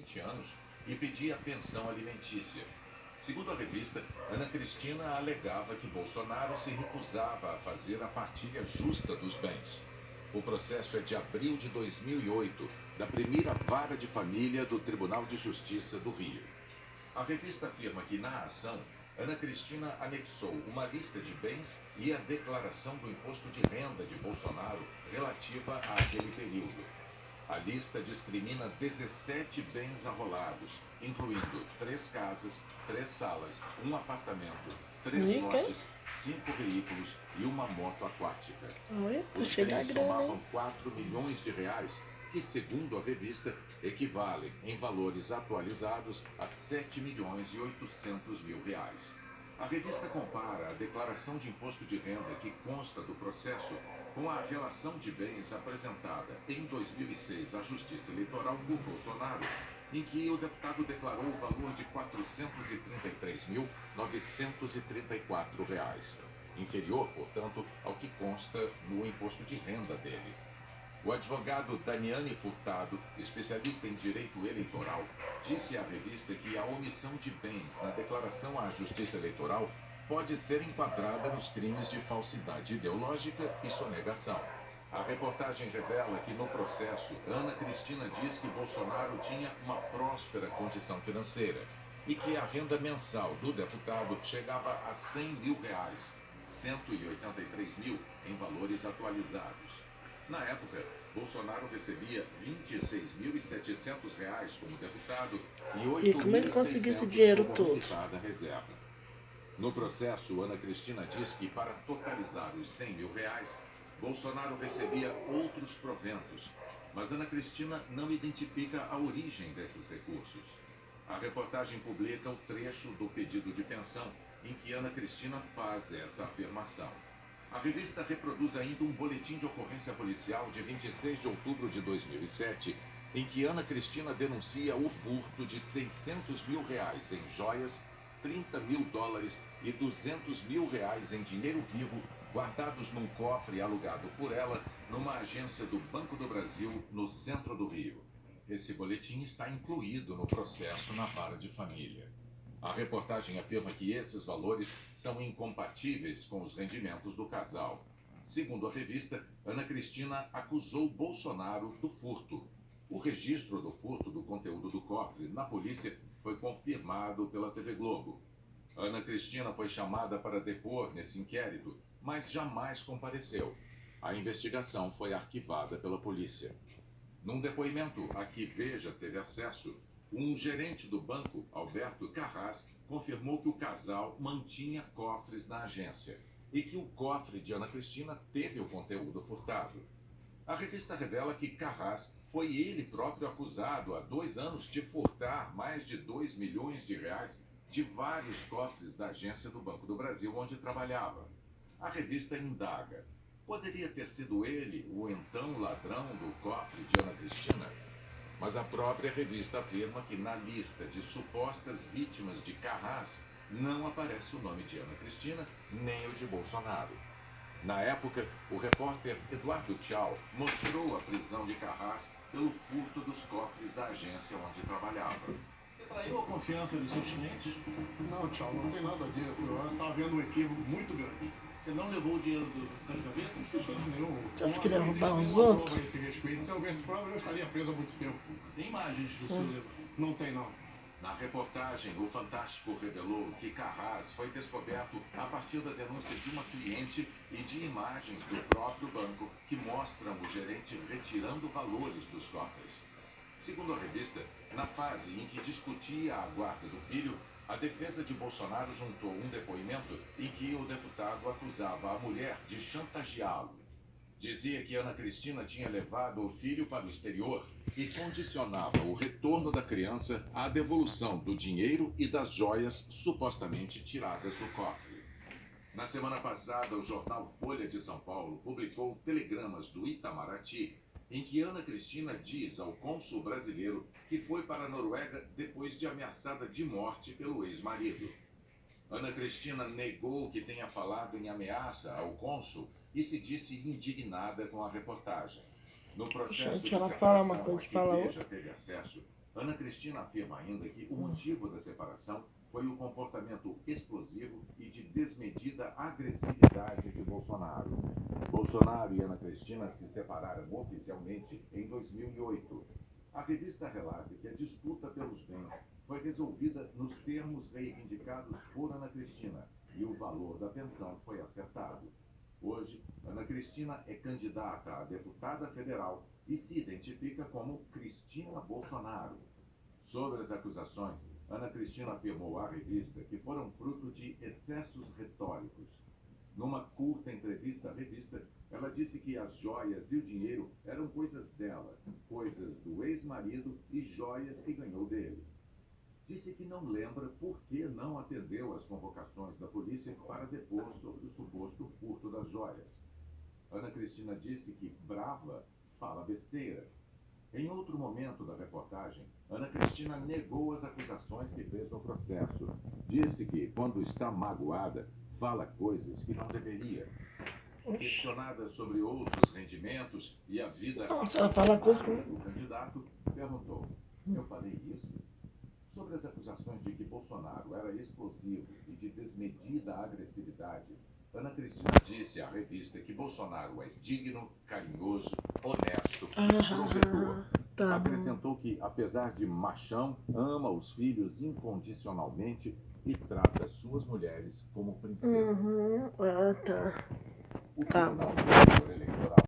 20 anos e pedia pensão alimentícia. Segundo a revista, Ana Cristina alegava que Bolsonaro se recusava a fazer a partilha justa dos bens. O processo é de abril de 2008, da primeira vara de família do Tribunal de Justiça do Rio. A revista afirma que, na ação, Ana Cristina anexou uma lista de bens e a declaração do imposto de renda de Bolsonaro relativa àquele período. A lista discrimina 17 bens arrolados, incluindo 3 casas, 3 salas, um apartamento, 3 lotes, 5 veículos e uma moto aquática. Os bens somavam 4 milhões de reais, que, segundo a revista, equivalem, em valores atualizados, a 7 milhões e 800 mil reais. A revista compara a declaração de imposto de renda que consta do processo com a relação de bens apresentada em 2006 à Justiça Eleitoral por Bolsonaro, em que o deputado declarou o valor de R$ 433.934, inferior, portanto, ao que consta no imposto de renda dele. O advogado Daniane Furtado, especialista em direito eleitoral, disse à revista que a omissão de bens na declaração à Justiça Eleitoral pode ser enquadrada nos crimes de falsidade ideológica e sonegação. A reportagem revela que, no processo, Ana Cristina diz que Bolsonaro tinha uma próspera condição financeira e que a renda mensal do deputado chegava a R$ 100 mil, 183 mil em valores atualizados. Na época, Bolsonaro recebia R$ 26.700 como deputado e R$ 8.600 como ele conseguiu esse dinheiro como todo? deputada reserva. No processo, Ana Cristina diz que, para totalizar os R$ 100 mil, Bolsonaro recebia outros proventos, mas Ana Cristina não identifica a origem desses recursos. A reportagem publica o trecho do pedido de pensão em que Ana Cristina faz essa afirmação. A revista reproduz ainda um boletim de ocorrência policial de 26 de outubro de 2007, em que Ana Cristina denuncia o furto de R$ 600 mil em joias, $30 mil e R$ 200 mil em dinheiro vivo, guardados num cofre alugado por ela numa agência do Banco do Brasil, no centro do Rio. Esse boletim está incluído no processo na vara de família. A reportagem afirma que esses valores são incompatíveis com os rendimentos do casal. Segundo a revista, Ana Cristina acusou Bolsonaro do furto. O registro do furto do conteúdo do cofre na polícia foi confirmado pela TV Globo. Ana Cristina foi chamada para depor nesse inquérito, mas jamais compareceu. A investigação foi arquivada pela polícia. Num depoimento a que Veja teve acesso, um gerente do banco, Alberto Carras, confirmou que o casal mantinha cofres na agência e que o cofre de Ana Cristina teve o conteúdo furtado. A revista revela que Carras foi ele próprio acusado há 2 anos de furtar mais de R$ 2 milhões de vários cofres da agência do Banco do Brasil onde trabalhava. A revista indaga: poderia ter sido ele o então ladrão do cofre de Ana Cristina? Mas a própria revista afirma que na lista de supostas vítimas de Carras não aparece o nome de Ana Cristina nem o de Bolsonaro. Na época, o repórter Eduardo Tchau mostrou a prisão de Carras pelo furto dos cofres da agência onde trabalhava. Você traiu a confiança dos seus clientes? Não, Tchau, não tem nada disso. Eu estava vendo um equívoco muito grande. Você não levou o dinheiro das gavetas? Você acha que ele ia roubar os outros? Se eu houvesse prova, eu estaria preso há muito tempo. Tem imagens do seu levado? Não tem, não. Na reportagem, o Fantástico revelou que Carras foi descoberto a partir da denúncia de uma cliente e de imagens do próprio banco que mostram o gerente retirando valores dos cofres. Segundo a revista, na fase em que discutia a guarda do filho, a defesa de Bolsonaro juntou um depoimento em que o deputado acusava a mulher de chantageá-lo. Dizia que Ana Cristina tinha levado o filho para o exterior e condicionava o retorno da criança à devolução do dinheiro e das joias supostamente tiradas do cofre. Na semana passada, o jornal Folha de São Paulo publicou telegramas do Itamaraty em que Ana Cristina diz ao cônsul brasileiro que foi para a Noruega depois de ameaçada de morte pelo ex-marido. Ana Cristina negou que tenha falado em ameaça ao cônsul e se disse indignada com a reportagem. No processo Gente, de ela fala separação uma coisa a e que fala Veja outra. teve acesso, Ana Cristina afirma ainda que o motivo da separação foi o comportamento explosivo e de desmedida agressividade de Bolsonaro. Bolsonaro e Ana Cristina se separaram oficialmente em 2008. A revista relata que a disputa pelos bens foi resolvida nos termos reivindicados por Ana Cristina e o valor da pensão foi acertado. Hoje, Ana Cristina é candidata a deputada federal e se identifica como Cristina Bolsonaro. Sobre as acusações, Ana Cristina afirmou à revista que foram fruto de excessos retóricos. Numa curta entrevista à revista, ela disse que as joias e o dinheiro eram coisas dela, coisas do ex-marido e joias que ganhou dele. Disse que não lembra por que não atendeu às convocações da polícia para depor sobre o suposto furto das joias. Ana Cristina disse que brava fala besteira. Em outro momento da reportagem, Ana Cristina negou as acusações que fez no processo. Disse que, quando está magoada, fala coisas que não deveria. Questionada sobre outros rendimentos e a vida Nossa, ela fala coisa do candidato, perguntou: eu falei isso? Sobre as acusações de que Bolsonaro era explosivo e de desmedida agressividade, Ana Cristina disse à revista que Bolsonaro é digno, carinhoso, honesto, provedor. Tá bom. Acrescentou que, apesar de machão, ama os filhos incondicionalmente e trata suas mulheres como princesas. Tá. O Tá Tribunal Superior Eleitoral